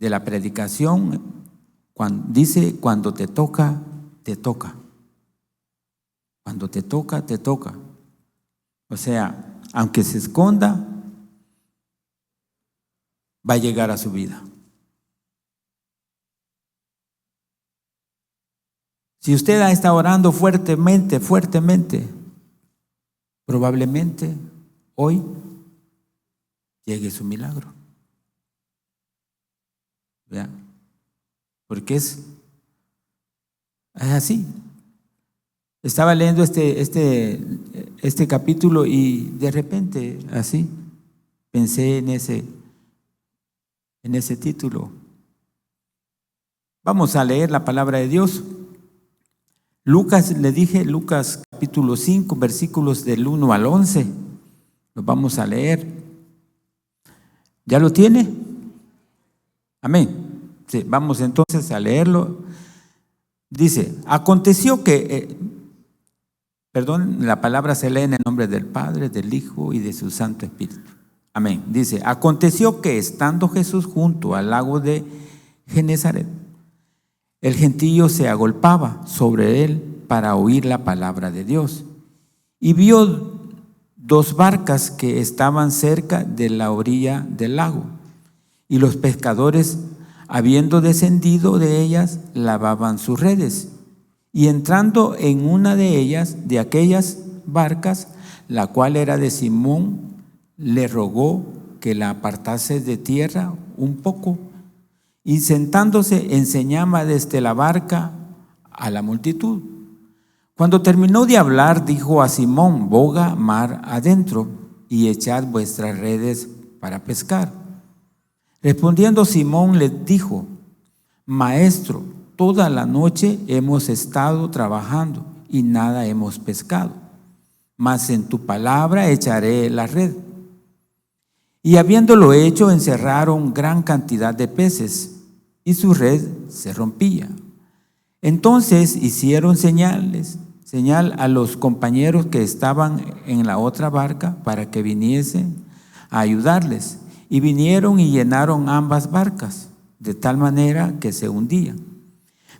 de la predicación, dice, cuando te toca, te toca. Cuando te toca, te toca. O sea, aunque se esconda, va a llegar a su vida. Si usted está orando fuertemente, probablemente hoy llegue su milagro. ¿Vea? Porque es así. Estaba leyendo este capítulo y de repente así pensé en ese título. Vamos a leer la palabra de Dios. Lucas capítulo 5, versículos del 1 al 11. Los vamos a leer. ¿Ya lo tiene? Amén. Sí, vamos entonces a leerlo. Dice, aconteció que, la palabra se lee en el nombre del Padre, del Hijo y de su Santo Espíritu. Amén. Dice, aconteció que estando Jesús junto al lago de Genezaret, el gentío se agolpaba sobre él para oír la palabra de Dios. Y vio 2 barcas que estaban cerca de la orilla del lago. Y los pescadores, habiendo descendido de ellas, lavaban sus redes. Y entrando en una de ellas, de aquellas barcas, la cual era de Simón, le rogó que la apartase de tierra un poco. Y sentándose enseñaba desde la barca a la multitud. Cuando terminó de hablar, dijo a Simón, boga mar adentro y echad vuestras redes para pescar. Respondiendo Simón le dijo, Maestro, toda la noche hemos estado trabajando y nada hemos pescado, mas en tu palabra echaré la red. Y habiéndolo hecho, encerraron gran cantidad de peces, y su red se rompía. Entonces hicieron señal a los compañeros que estaban en la otra barca para que viniesen a ayudarles. Y vinieron y llenaron ambas barcas, de tal manera que se hundían.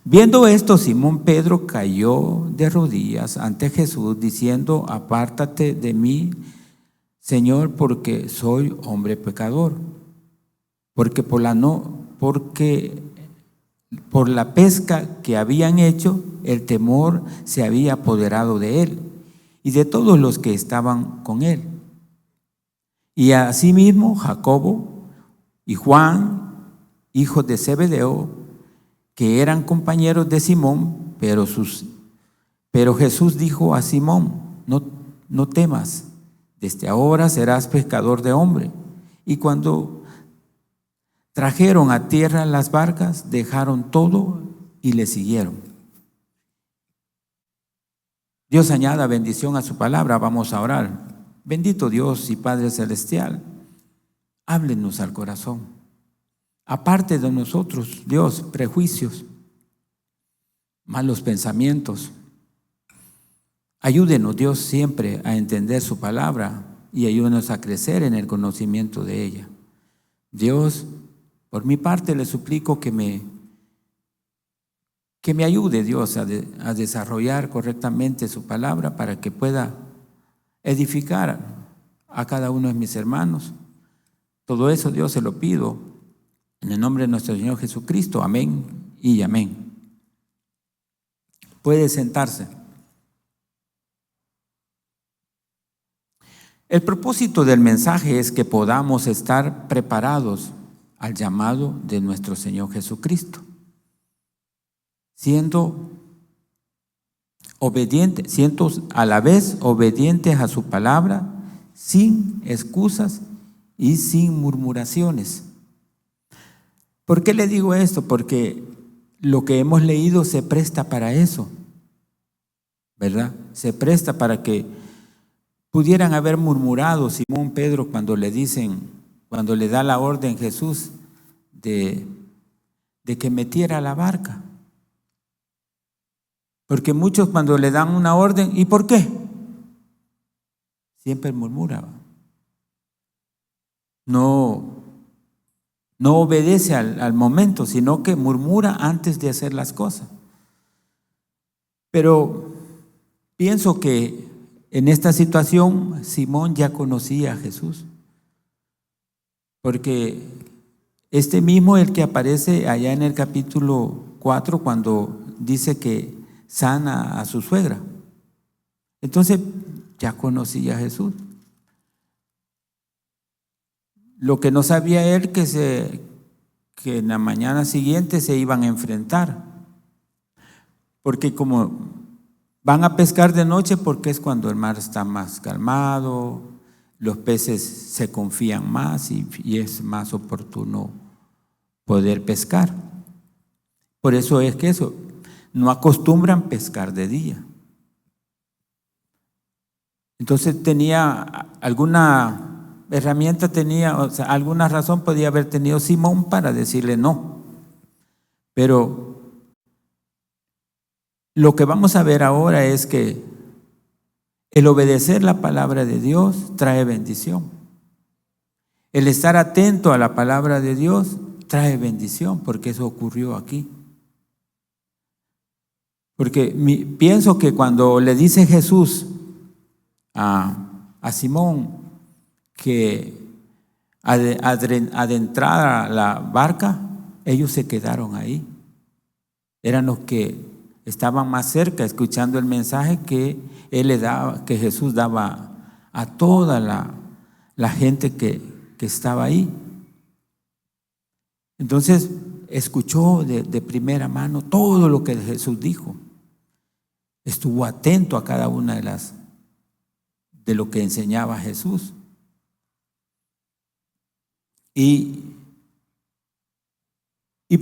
Viendo esto, Simón Pedro cayó de rodillas ante Jesús, diciendo, apártate de mí, Señor, porque soy hombre pecador. Porque por la pesca que habían hecho, el temor se había apoderado de él y de todos los que estaban con él. Y asimismo Jacobo y Juan, hijos de Zebedeo, que eran compañeros de Simón, pero Jesús dijo a Simón, no temas, desde ahora serás pescador de hombre. Y cuando trajeron a tierra las barcas, dejaron todo y le siguieron. Dios añada bendición a su palabra. Vamos a orar. Bendito Dios y Padre Celestial, háblenos al corazón. Aparte de nosotros, Dios, prejuicios, malos pensamientos. Ayúdenos, Dios, siempre a entender su palabra y ayúdenos a crecer en el conocimiento de ella. Dios, por mi parte le suplico que me ayude, Dios, a desarrollar correctamente su palabra para que pueda edificar a cada uno de mis hermanos. Todo eso, Dios, se lo pido en el nombre de nuestro Señor Jesucristo. Amén y amén. Puede sentarse. El propósito del mensaje es que podamos estar preparados al llamado de nuestro Señor Jesucristo, siendo a la vez obedientes a su palabra, sin excusas y sin murmuraciones. ¿Por qué le digo esto? Porque lo que hemos leído se presta para eso, ¿verdad? Se presta para que pudieran haber murmurado Simón Pedro cuando le da la orden Jesús de que metiera la barca. Porque muchos cuando le dan una orden, ¿y por qué? Siempre murmuraban. No No obedece al momento, sino que murmura antes de hacer las cosas. Pero pienso que en esta situación Simón ya conocía a Jesús, porque este mismo el que aparece allá en el capítulo 4 cuando dice que sana a su suegra. Entonces ya conocía a Jesús. Lo que no sabía él que en la mañana siguiente se iban a enfrentar, porque como van a pescar de noche, porque es cuando el mar está más calmado, los peces se confían más y es más oportuno poder pescar. Por eso es que eso, no acostumbran pescar de día. Entonces tenía alguna herramienta, o sea, alguna razón podía haber tenido Simón para decirle no. Pero lo que vamos a ver ahora es que el obedecer la palabra de Dios trae bendición. El estar atento a la palabra de Dios trae bendición, porque eso ocurrió aquí. Porque pienso que cuando le dice Jesús a Simón que adentrara la barca, ellos se quedaron ahí. Eran los que estaban más cerca escuchando el mensaje que él le daba, que Jesús daba a toda la gente que estaba ahí. Entonces escuchó de primera mano todo lo que Jesús dijo. Estuvo atento a cada una de lo que enseñaba Jesús. Y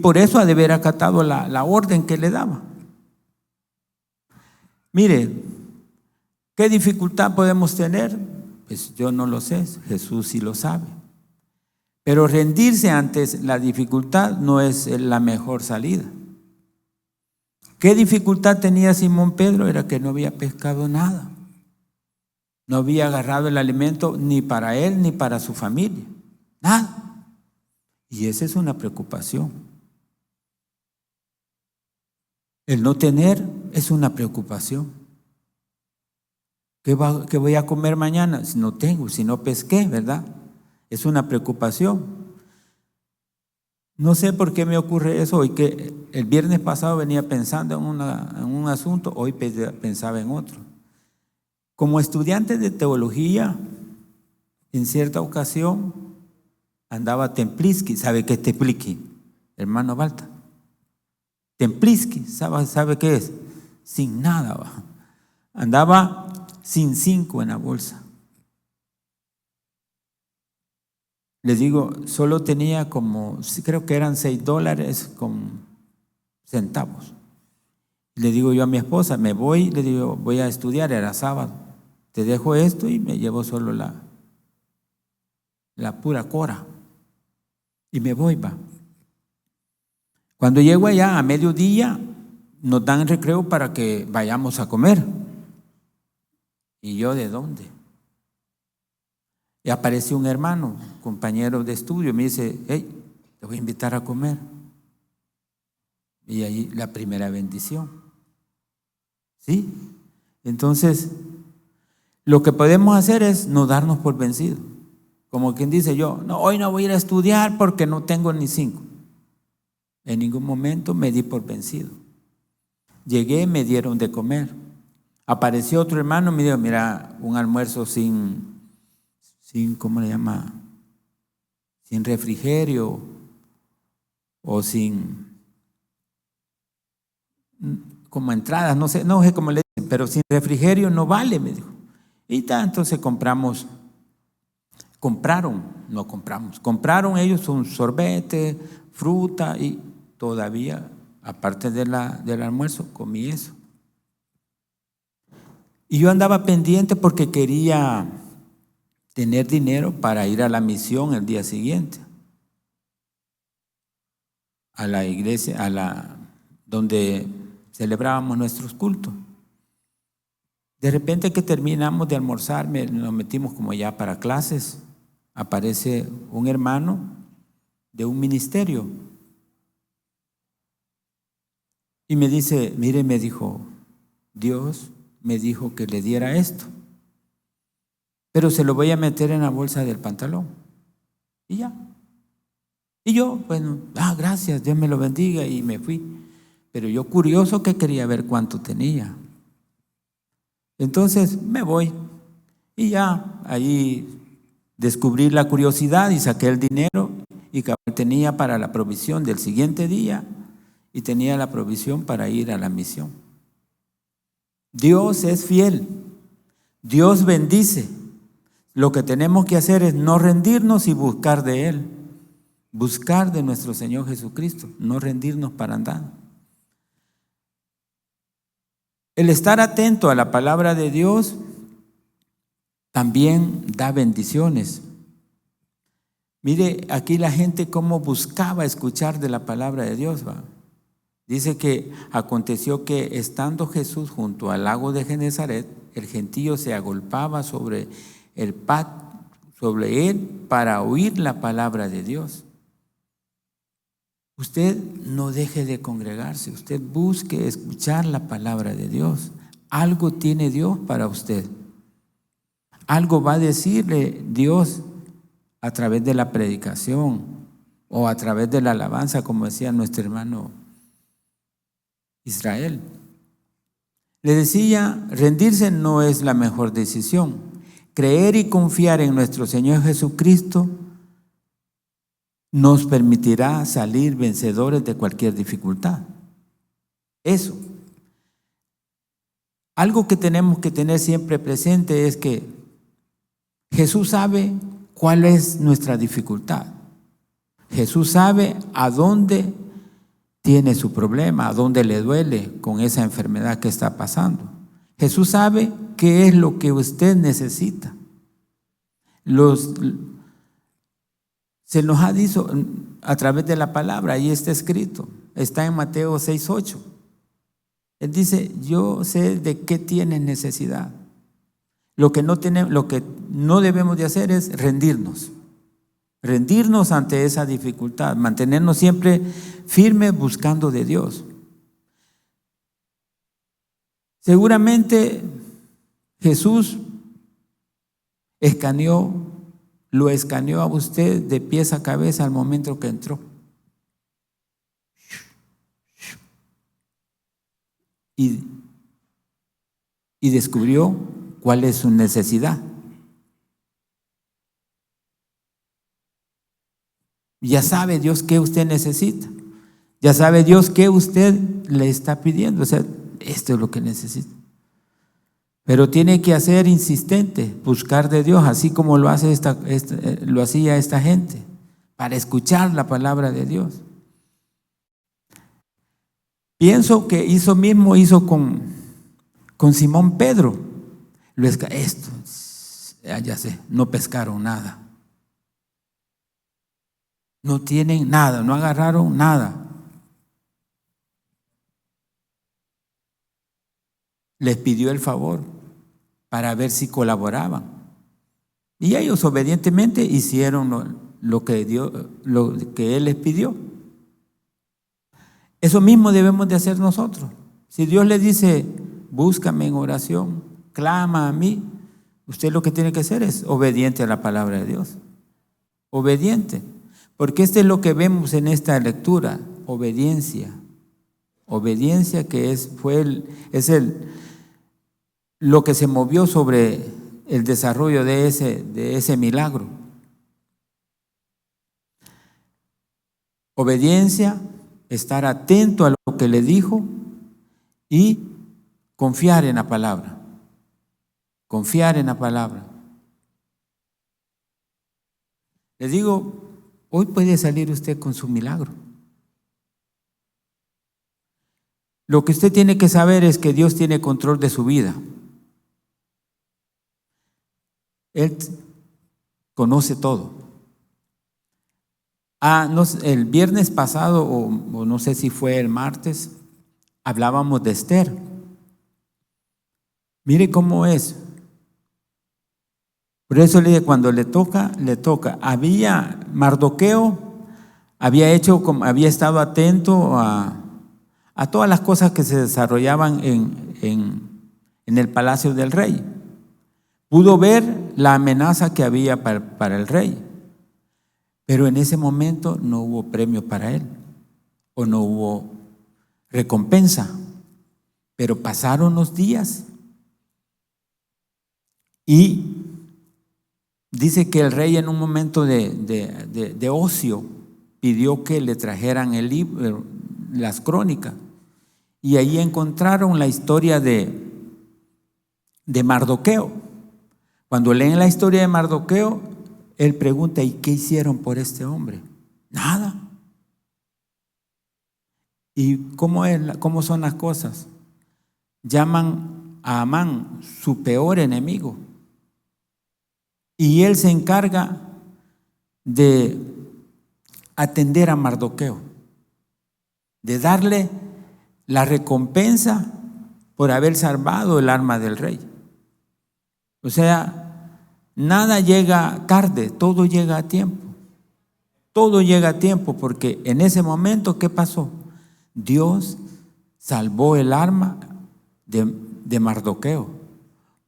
por eso ha de haber acatado la orden que le daba. Mire, ¿qué dificultad podemos tener? Pues yo no lo sé, Jesús sí lo sabe. Pero rendirse ante la dificultad no es la mejor salida. ¿Qué dificultad tenía Simón Pedro? Era que no había pescado nada. No había agarrado el alimento ni para él ni para su familia. Nada. Y esa es una preocupación. El no tener es una preocupación. ¿Qué voy a comer mañana? Si no tengo, si no pesqué, ¿verdad? Es una preocupación. No sé por qué me ocurre eso. Hoy que el viernes pasado venía pensando en un asunto, hoy pensaba en otro. Como estudiante de teología, en cierta ocasión andaba Templiski. ¿Sabe qué es Templiski, hermano Balta? Templiski, ¿sabe qué es? Sin nada, va. Andaba sin 5 en la bolsa. Les digo, solo tenía como, creo que eran $6 con centavos. Le digo yo a mi esposa, me voy, le digo, voy a estudiar, era sábado. Te dejo esto y me llevo solo la pura cora. Y me voy, va. Cuando llego allá a mediodía, nos dan recreo para que vayamos a comer. ¿Y yo de dónde? Y apareció un hermano, compañero de estudio, me dice, hey, te voy a invitar a comer. Y ahí la primera bendición. ¿Sí? Entonces, lo que podemos hacer es no darnos por vencidos. Como quien dice yo, no, hoy no voy a ir a estudiar porque no tengo ni 5. En ningún momento me di por vencido. Llegué, me dieron de comer. Apareció otro hermano, me dijo, mira, un almuerzo sin ¿cómo le llama? Sin refrigerio o sin, como entradas, no sé cómo le dicen, pero sin refrigerio no vale, me dijo. Y entonces compraron ellos un sorbete, fruta y todavía, aparte del almuerzo, comí eso. Y yo andaba pendiente porque quería tener dinero para ir a la misión el día siguiente, a la iglesia, donde celebrábamos nuestros cultos. De repente que terminamos de almorzar, nos metimos como ya para clases, aparece un hermano de un ministerio. Y me dice, mire, me dijo, Dios me dijo que le diera esto, pero se lo voy a meter en la bolsa del pantalón. Y ya. Y yo, bueno, gracias, Dios me lo bendiga, y me fui. Pero yo curioso que quería ver cuánto tenía. Entonces me voy y ya ahí descubrí la curiosidad y saqué el dinero y tenía para la provisión del siguiente día y tenía la provisión para ir a la misión. Dios es fiel, Dios bendice. Lo que tenemos que hacer es no rendirnos y buscar de Él, buscar de nuestro Señor Jesucristo, no rendirnos para nada. El estar atento a la palabra de Dios también da bendiciones. Mire aquí la gente cómo buscaba escuchar de la palabra de Dios, ¿va? Dice que aconteció que estando Jesús junto al lago de Genesaret, el gentío se agolpaba sobre él para oír la palabra de Dios. Usted no deje de congregarse, usted busque escuchar la palabra de Dios. Algo tiene Dios para usted. Algo va a decirle Dios a través de la predicación o a través de la alabanza, como decía nuestro hermano Israel. Le decía, rendirse no es la mejor decisión. Creer y confiar en nuestro Señor Jesucristo nos permitirá salir vencedores de cualquier dificultad. Eso. Algo que tenemos que tener siempre presente es que Jesús sabe cuál es nuestra dificultad. Jesús sabe a dónde tiene su problema, a dónde le duele con esa enfermedad que está pasando. Jesús sabe qué es lo que usted necesita. Se nos ha dicho a través de la palabra, ahí está escrito, está en Mateo 6:8. Él dice, yo sé de qué tienes necesidad. Lo que no debemos de hacer es rendirnos ante esa dificultad, mantenernos siempre firmes buscando de Dios. Seguramente Jesús lo escaneó a usted de pies a cabeza al momento que entró. Y descubrió cuál es su necesidad. Ya sabe Dios qué usted necesita. Ya sabe Dios qué usted le está pidiendo. O sea, esto es lo que necesita. Pero tiene que ser insistente, buscar de Dios, así como lo hacía esta gente, para escuchar la palabra de Dios. Pienso que hizo con Simón Pedro. Ya sé, no pescaron nada. No tienen nada, no agarraron nada. Les pidió el favor para ver si colaboraban. Y ellos obedientemente hicieron lo que Él les pidió. Eso mismo debemos de hacer nosotros. Si Dios le dice, búscame en oración, clama a mí, usted lo que tiene que hacer es obediente a la palabra de Dios. Obediente. Porque esto es lo que vemos en esta lectura, obediencia. Obediencia que lo que se movió sobre el desarrollo de ese milagro. Obediencia, estar atento a lo que le dijo y confiar en la palabra. Confiar en la palabra. Le digo, hoy puede salir usted con su milagro. Lo que usted tiene que saber es que Dios tiene control de su vida. Él conoce todo. El viernes pasado, o no sé si fue el martes, hablábamos de Esther. Mire cómo es. Por eso le dije, cuando le toca. Había Mardoqueo, había estado atento a todas las cosas que se desarrollaban en el palacio del rey. Pudo ver la amenaza que había para el rey, pero en ese momento no hubo premio para él, o no hubo recompensa. Pero pasaron los días y dice que el rey, en un momento de ocio, pidió que le trajeran el libro, las crónicas, y ahí encontraron la historia de Mardoqueo. Cuando leen la historia de Mardoqueo, él pregunta: ¿y qué hicieron por este hombre? Nada. ¿Y cómo son las cosas? Llaman a Amán su peor enemigo, y él se encarga de atender a Mardoqueo, de darle la recompensa por haber salvado el alma del rey. O sea, nada llega tarde, todo llega a tiempo. Todo llega a tiempo, porque en ese momento, ¿qué pasó? Dios salvó el alma de Mardoqueo,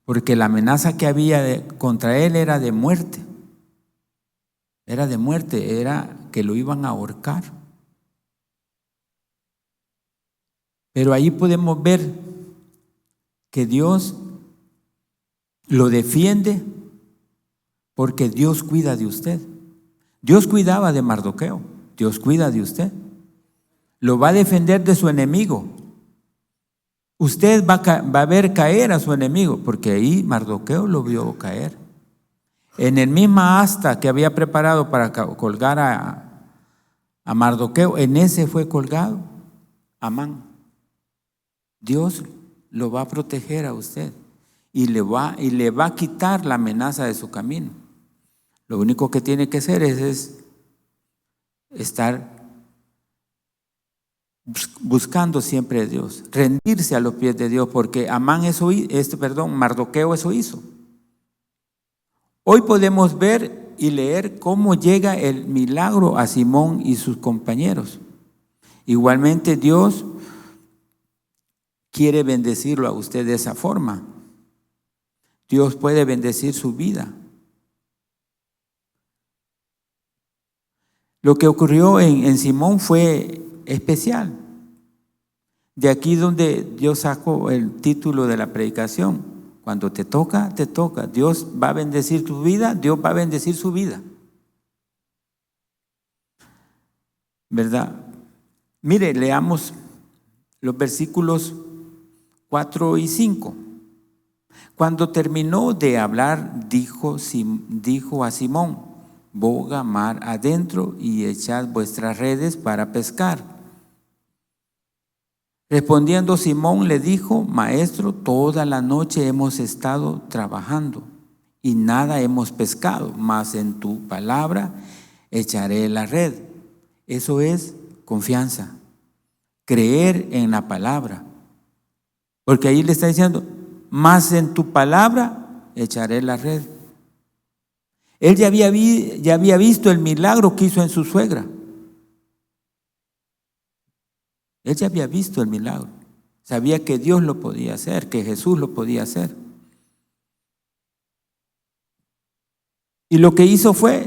porque la amenaza que había contra él era de muerte. Era de muerte, era que lo iban a ahorcar. Pero ahí podemos ver que Dios lo defiende, porque Dios cuida de usted. Dios cuidaba de Mardoqueo, Dios cuida de usted. Lo va a defender de su enemigo. Usted va a ver caer a su enemigo, porque ahí Mardoqueo lo vio caer. En el misma asta que había preparado para colgar a Mardoqueo, en ese fue colgado Amán. Dios lo va a proteger a usted y le va a quitar la amenaza de su camino. Lo único que tiene que hacer es estar buscando siempre a Dios, rendirse a los pies de Dios, porque Mardoqueo eso hizo. Hoy podemos ver y leer cómo llega el milagro a Simón y sus compañeros. Igualmente Dios quiere bendecirlo a usted de esa forma. Dios puede bendecir su vida. Lo que ocurrió en Simón fue especial. De aquí donde yo saco el título de la predicación: cuando te toca, te toca. Dios va a bendecir tu vida, Dios va a bendecir su vida. ¿Verdad? Mire, leamos los versículos 4 y 5. Cuando terminó de hablar, dijo a Simón: boga mar adentro y echad vuestras redes para pescar. Respondiendo Simón le dijo: Maestro, toda la noche hemos estado trabajando y nada hemos pescado, mas en tu palabra echaré la red. Eso es confianza, creer en la palabra. Porque ahí le está diciendo: mas en tu palabra echaré la red. Él ya había visto el milagro que hizo en su suegra. Él ya había visto el milagro. Sabía que Dios lo podía hacer, que Jesús lo podía hacer. Y lo que hizo fue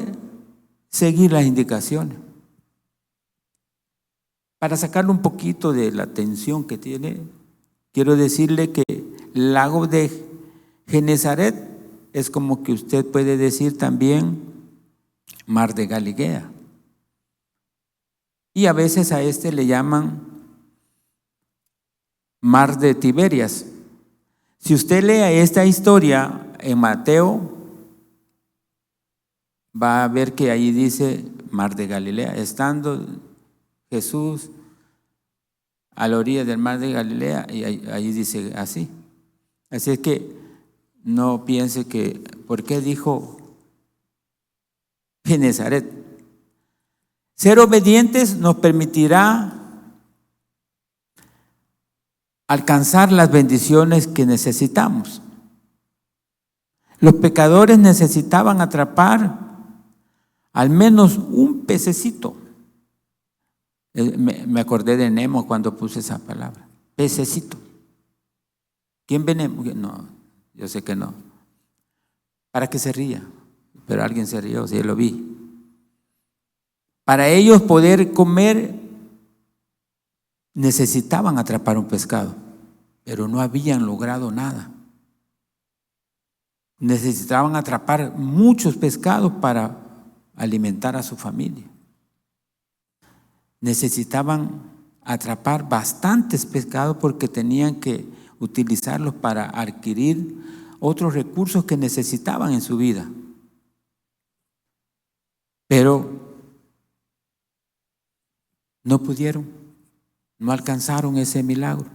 seguir las indicaciones. Para sacarle un poquito de la tensión que tiene, quiero decirle que el lago de Genesaret es como que usted puede decir también mar de Galilea. Y a veces a este le llaman mar de Tiberias. Si usted lee esta historia en Mateo, va a ver que ahí dice mar de Galilea, estando Jesús a la orilla del mar de Galilea, y ahí dice así. Así es que no piense que, ¿por qué dijo Genesaret? Ser obedientes nos permitirá alcanzar las bendiciones que necesitamos. Los pecadores necesitaban atrapar al menos un pececito Me acordé de Nemo cuando puse esa palabra. Pececito. ¿Quién ve Nemo? No, yo sé que no. Para que se ría. Pero alguien se rió, sí, lo vi. Para ellos poder comer necesitaban atrapar un pescado, pero no habían logrado nada. Necesitaban atrapar muchos pescados para alimentar a su familia. Necesitaban atrapar bastantes pescados porque tenían que utilizarlos para adquirir otros recursos que necesitaban en su vida. Pero no pudieron, no alcanzaron ese milagro.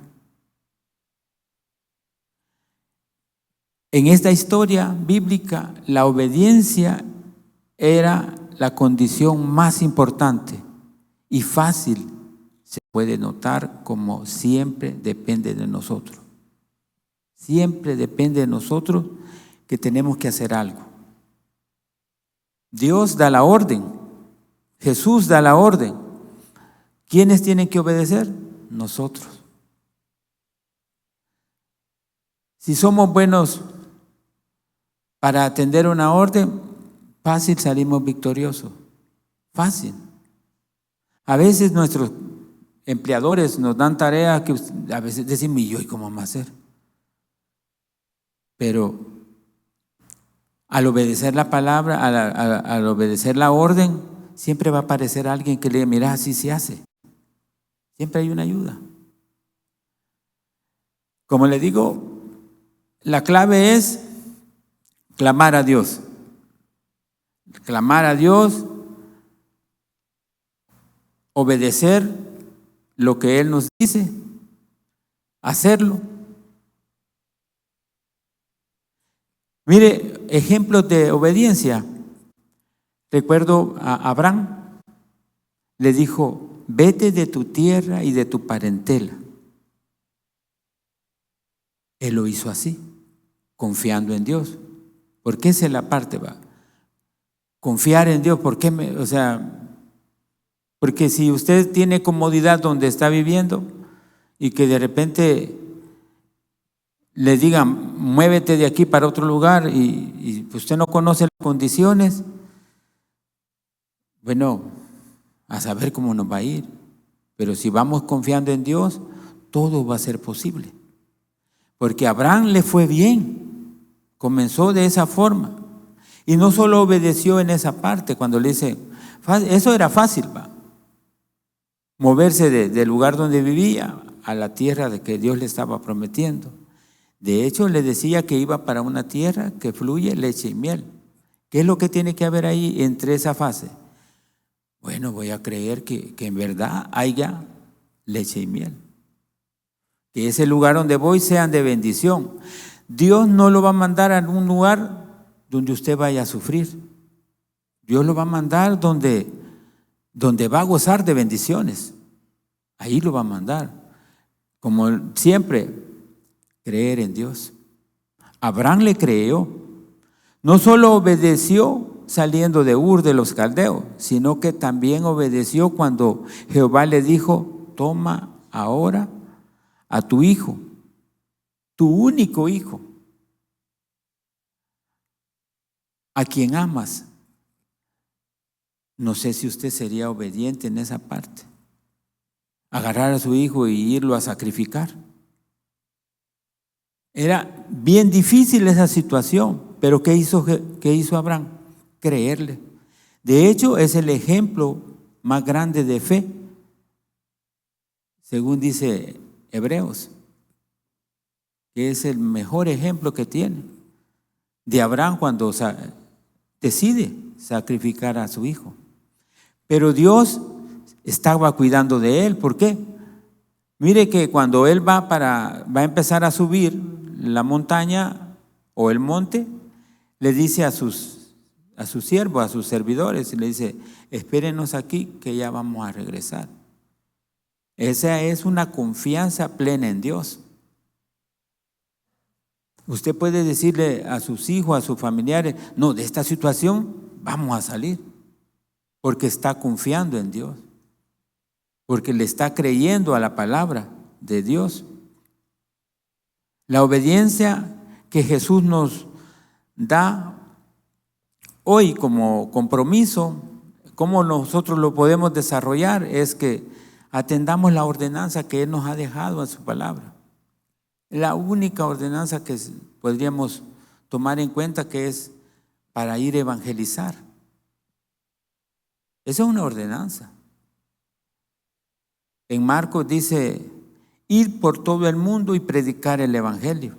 En esta historia bíblica, la obediencia era la condición más importante y fácil se puede notar como siempre depende de nosotros. Siempre depende de nosotros que tenemos que hacer algo. Dios da la orden, Jesús da la orden. ¿Quiénes tienen que obedecer? Nosotros. Si somos buenos para atender una orden, fácil salimos victoriosos. Fácil. A veces nuestros empleadores nos dan tareas que a veces decimos, ¿y yo cómo vamos a hacer? Pero al obedecer la palabra, al obedecer la orden, siempre va a aparecer alguien que le diga, mira, así se hace. Siempre hay una ayuda. Como le digo, la clave es clamar a Dios. Clamar a Dios, obedecer lo que Él nos dice, hacerlo. Mire, ejemplos de obediencia. Recuerdo a Abraham, le dijo, vete de tu tierra y de tu parentela. Él lo hizo así, confiando en Dios. Porque esa es la parte, va. Confiar en Dios, ¿por qué? Porque si usted tiene comodidad donde está viviendo y que de repente le digan, muévete de aquí para otro lugar y usted no conoce las condiciones, bueno, a saber cómo nos va a ir. Pero si vamos confiando en Dios, todo va a ser posible. Porque a Abraham le fue bien, comenzó de esa forma. Y no solo obedeció en esa parte, cuando le dice, eso era fácil, va. Moverse del lugar donde vivía a la tierra de que Dios le estaba prometiendo. De hecho, le decía que iba para una tierra que fluye leche y miel. ¿Qué es lo que tiene que haber ahí entre esa fase? Bueno, voy a creer que en verdad haya leche y miel. Que ese lugar donde voy sean de bendición. Dios no lo va a mandar a un lugar donde usted vaya a sufrir. Dios lo va a mandar donde va a gozar de bendiciones. Ahí lo va a mandar. Como siempre, creer en Dios. Abraham le creyó. No solo obedeció saliendo de Ur de los Caldeos, sino que también obedeció cuando Jehová le dijo, toma ahora a tu hijo, tu único hijo, a quien amas. No sé si usted sería obediente en esa parte. Agarrar a su hijo y irlo a sacrificar. Era bien difícil esa situación, pero ¿qué hizo Abraham? Creerle. De hecho, es el ejemplo más grande de fe, según dice Hebreos, que es el mejor ejemplo que tiene de Abraham cuando decide sacrificar a su hijo. Pero Dios estaba cuidando de él. ¿Por qué? Mire que cuando él va a empezar a subir la montaña o el monte, le dice a sus siervos, a sus servidores, le dice, espérenos aquí que ya vamos a regresar. Esa es una confianza plena en Dios. Usted puede decirle a sus hijos, a sus familiares, no, de esta situación vamos a salir, porque está confiando en Dios. porque le está creyendo a la palabra de Dios. La obediencia que Jesús nos da hoy como compromiso, cómo nosotros lo podemos desarrollar, es que atendamos la ordenanza que Él nos ha dejado en su palabra. La única ordenanza que podríamos tomar en cuenta, que es para ir a evangelizar. Esa es una ordenanza. En Marcos dice, ir por todo el mundo y predicar el evangelio.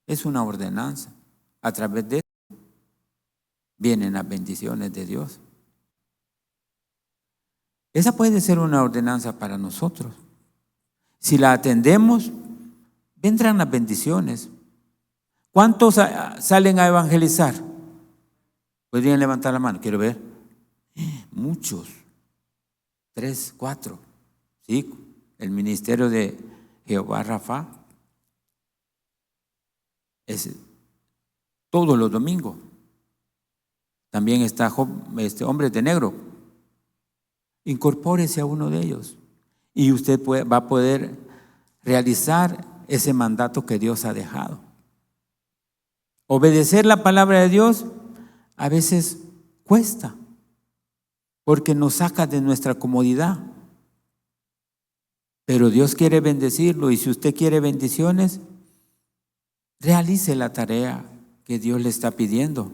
Es una ordenanza. A través de eso vienen las bendiciones de Dios. Esa puede ser una ordenanza para nosotros. Si la atendemos, vendrán las bendiciones. ¿Cuántos salen a evangelizar? ¿Podrían levantar la mano? Quiero ver. Muchos. 3, 4. Sí, el ministerio de Jehová Rafa es todos los domingos. También está Hombres de Negro. Incorpórese a uno de ellos y usted va a poder realizar ese mandato que Dios ha dejado. Obedecer la palabra de Dios a veces cuesta, porque nos saca de nuestra comodidad. Pero Dios quiere bendecirlo, y si usted quiere bendiciones, realice la tarea que Dios le está pidiendo.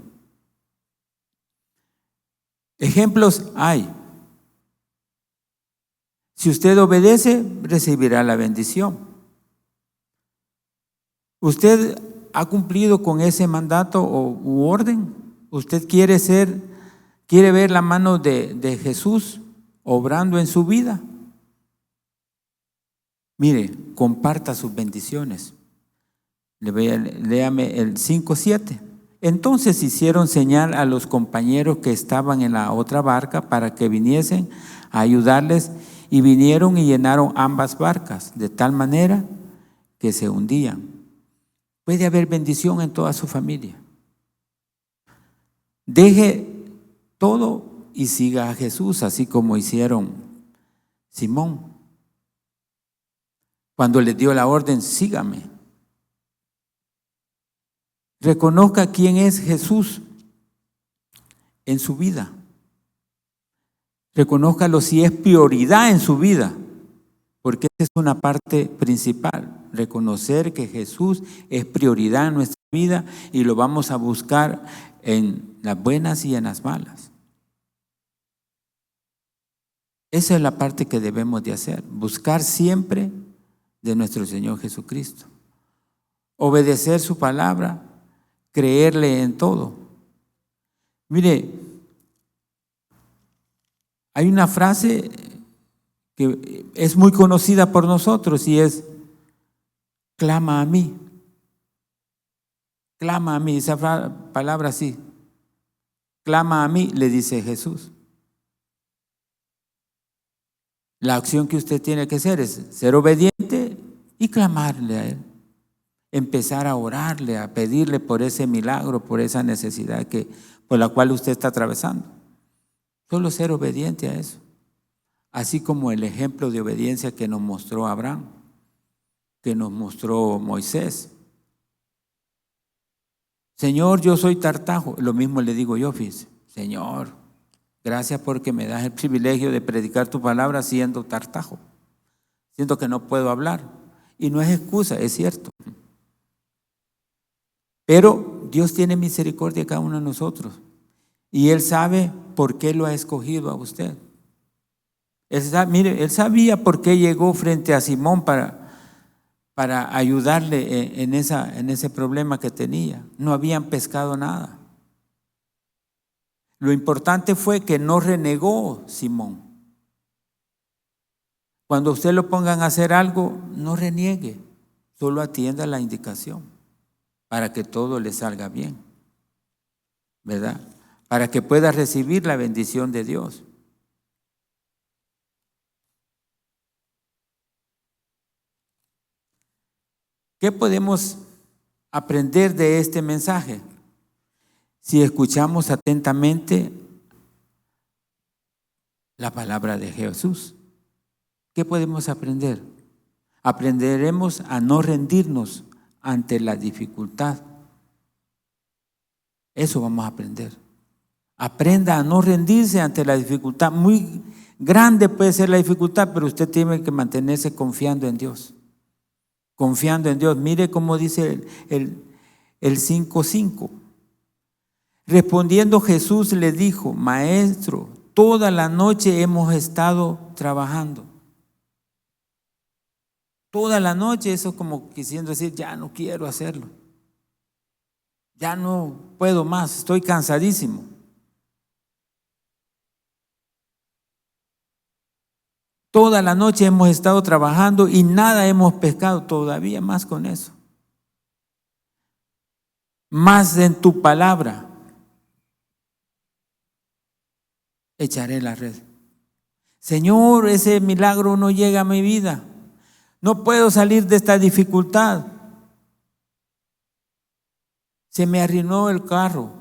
Ejemplos hay. Si usted obedece, recibirá la bendición. ¿Usted ha cumplido con ese mandato u orden? ¿Usted quiere ver la mano de Jesús obrando en su vida? Mire, comparta sus bendiciones. Léame el 5:7. Entonces hicieron señal a los compañeros que estaban en la otra barca para que viniesen a ayudarles, y vinieron y llenaron ambas barcas de tal manera que se hundían. Puede haber bendición en toda su familia. Deje todo y siga a Jesús, así como hicieron Simón. Cuando les dio la orden, sígame. Reconozca quién es Jesús en su vida. Reconózcalo si es prioridad en su vida, porque esa es una parte principal. Reconocer que Jesús es prioridad en nuestra vida, y lo vamos a buscar en las buenas y en las malas. Esa es la parte que debemos de hacer, buscar siempre de nuestro Señor Jesucristo, obedecer su palabra, creerle en todo. Mire, hay una frase que es muy conocida por nosotros y es: clama a mí. Clama a mí, esa palabra así. Clama a mí, le dice Jesús. La acción que usted tiene que hacer es ser obediente y clamarle a Él. Empezar a orarle, a pedirle por ese milagro, por esa necesidad por la cual usted está atravesando. Solo ser obediente a eso. Así como el ejemplo de obediencia que nos mostró Abraham, que nos mostró Moisés. Señor, yo soy tartajo. Lo mismo le digo yo, fíjese. Señor, gracias porque me das el privilegio de predicar tu palabra siendo tartajo. Siento que no puedo hablar. Y no es excusa, es cierto. Pero Dios tiene misericordia de cada uno de nosotros. Y Él sabe por qué lo ha escogido a usted. Él sabía por qué llegó frente a Simón para ayudarle en ese problema que tenía. No habían pescado nada. Lo importante fue que no renegó Simón. Cuando usted lo pongan a hacer algo, no reniegue, solo atienda la indicación para que todo le salga bien, ¿verdad? Para que pueda recibir la bendición de Dios. ¿Qué podemos aprender de este mensaje? Si escuchamos atentamente la palabra de Jesús. ¿Qué podemos aprender? Aprenderemos a no rendirnos ante la dificultad. Eso vamos a aprender. Aprenda a no rendirse ante la dificultad. Muy grande puede ser la dificultad, pero usted tiene que mantenerse confiando en Dios. Confiando en Dios. Mire cómo dice el 5:5. Respondiendo Jesús le dijo: Maestro, toda la noche hemos estado trabajando. Toda la noche, eso como quisiendo decir, ya no quiero hacerlo. Ya no puedo más, estoy cansadísimo. Toda la noche hemos estado trabajando y nada hemos pescado, todavía más con eso. Más en tu palabra echaré la red. Señor, ese milagro no llega a mi vida. No puedo salir de esta dificultad. Se me arruinó el carro.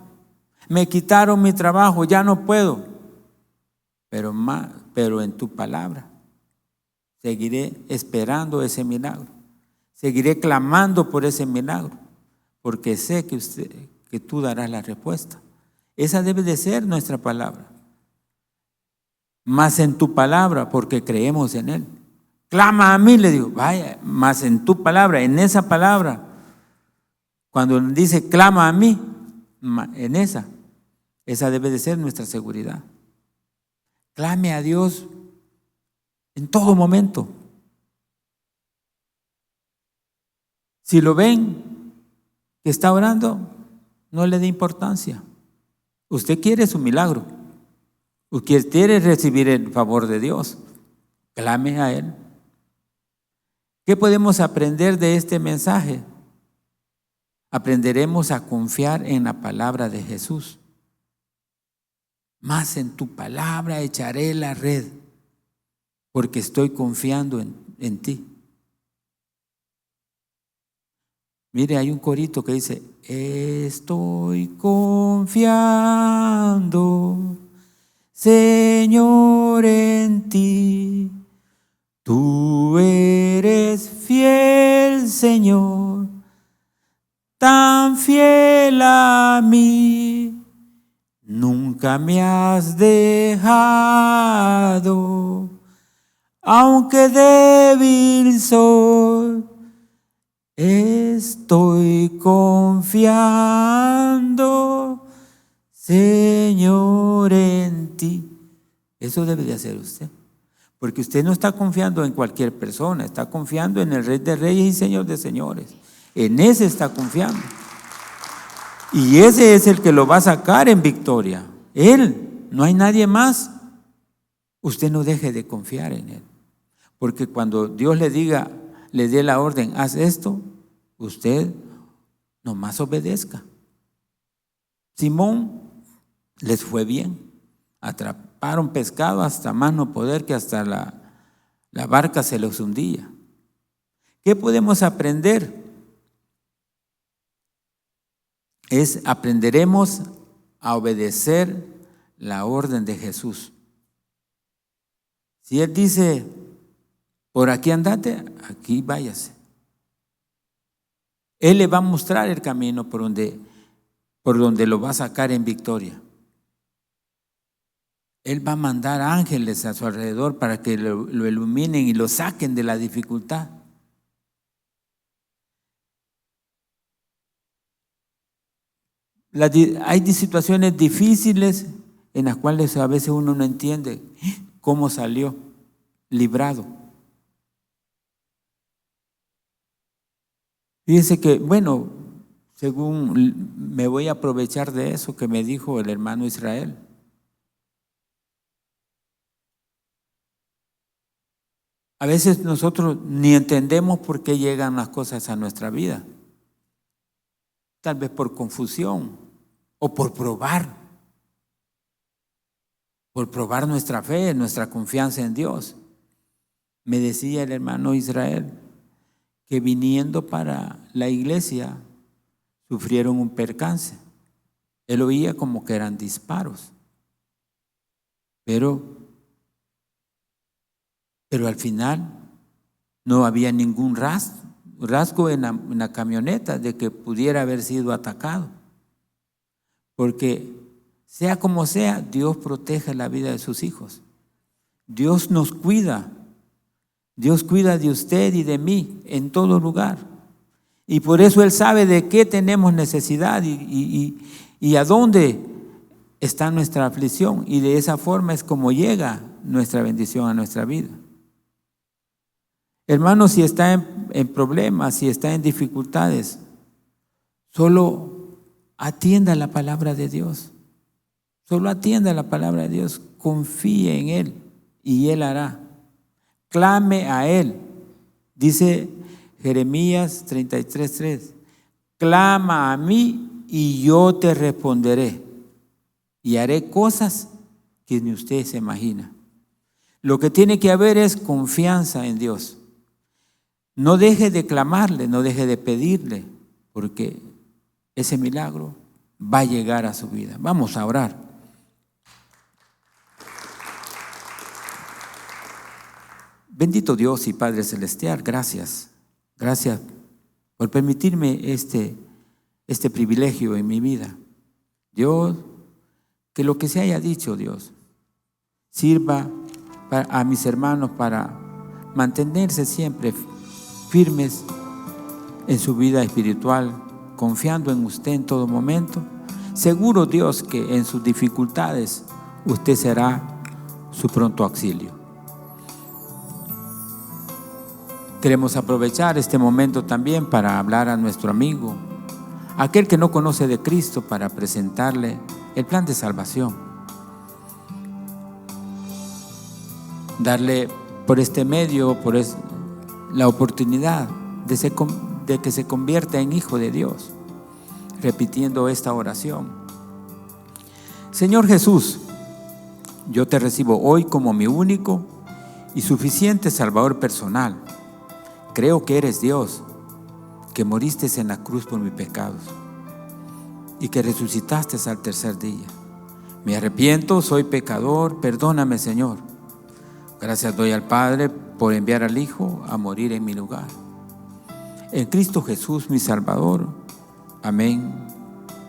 Me quitaron mi trabajo, ya no puedo. Pero en tu palabra seguiré esperando ese milagro. Seguiré clamando por ese milagro, porque sé que tú darás la respuesta. Esa debe de ser nuestra palabra. Más en tu palabra, porque creemos en Él. Clama a mí, le digo, vaya, más en tu palabra, en esa palabra. Cuando dice clama a mí, en esa debe de ser nuestra seguridad. Clame a Dios en todo momento. Si lo ven que está orando, no le dé importancia. Usted quiere su milagro. Usted quiere recibir el favor de Dios. Clame a Él. ¿Qué podemos aprender de este mensaje? Aprenderemos a confiar en la palabra de Jesús. Más en tu palabra echaré la red, porque estoy confiando en ti. Mire, hay un corito que dice: estoy confiando, Señor, en ti. Tú eres fiel, Señor, tan fiel a mí. Nunca me has dejado, aunque débil soy. Estoy confiando, Señor, en ti. Eso debe de hacer usted. Porque usted no está confiando en cualquier persona, está confiando en el Rey de Reyes y Señor de Señores. En ese está confiando. Y ese es el que lo va a sacar en victoria. Él, no hay nadie más. Usted no deje de confiar en Él. Porque cuando Dios le diga, le dé la orden, haz esto, usted nomás obedezca. Simón les fue bien. Atraparon pescado hasta más no poder, que hasta la barca se los hundía. ¿Qué podemos aprender? Aprenderemos a obedecer la orden de Jesús. Si Él dice, por aquí andate, aquí váyase. Él le va a mostrar el camino por donde lo va a sacar en victoria. Él va a mandar ángeles a su alrededor para que lo iluminen y lo saquen de la dificultad. Hay situaciones difíciles en las cuales a veces uno no entiende cómo salió librado. Fíjense que, bueno, según me voy a aprovechar de eso que me dijo el hermano Israel. A veces nosotros ni entendemos por qué llegan las cosas a nuestra vida. Tal vez por confusión o por probar nuestra fe, nuestra confianza en Dios. Me decía el hermano Israel que viniendo para la iglesia sufrieron un percance. Él oía como que eran disparos, pero Pero al final no había ningún rasgo en la camioneta de que pudiera haber sido atacado. Porque sea como sea, Dios protege la vida de sus hijos. Dios nos cuida. Dios cuida de usted y de mí en todo lugar. Y por eso Él sabe de qué tenemos necesidad y a dónde está nuestra aflicción. Y de esa forma es como llega nuestra bendición a nuestra vida. Hermano, si está en problemas, si está en dificultades, solo atienda la palabra de Dios. Solo atienda la palabra de Dios. Confíe en Él y Él hará. Clame a Él. Dice Jeremías 33:3. Clama a mí y yo te responderé. Y haré cosas que ni usted se imagina. Lo que tiene que haber es confianza en Dios. No deje de clamarle, no deje de pedirle, porque ese milagro va a llegar a su vida. Vamos a orar. Bendito Dios y Padre Celestial, gracias. Gracias por permitirme este privilegio en mi vida. Dios, que lo que se haya dicho, Dios, sirva a mis hermanos para mantenerse siempre firmes en su vida espiritual, confiando en usted en todo momento. Seguro, Dios, que en sus dificultades usted será su pronto auxilio. Queremos aprovechar este momento también para hablar a nuestro amigo, aquel que no conoce de Cristo, para presentarle el plan de salvación. Darle por este medio, la oportunidad de que se convierta en hijo de Dios, repitiendo esta oración. Señor Jesús, yo te recibo hoy como mi único y suficiente Salvador personal. Creo que eres Dios, que moriste en la cruz por mis pecados y que resucitaste al tercer día. Me arrepiento, soy pecador, perdóname, Señor. Gracias doy al Padre por enviar al Hijo a morir en mi lugar. En Cristo Jesús, mi Salvador. Amén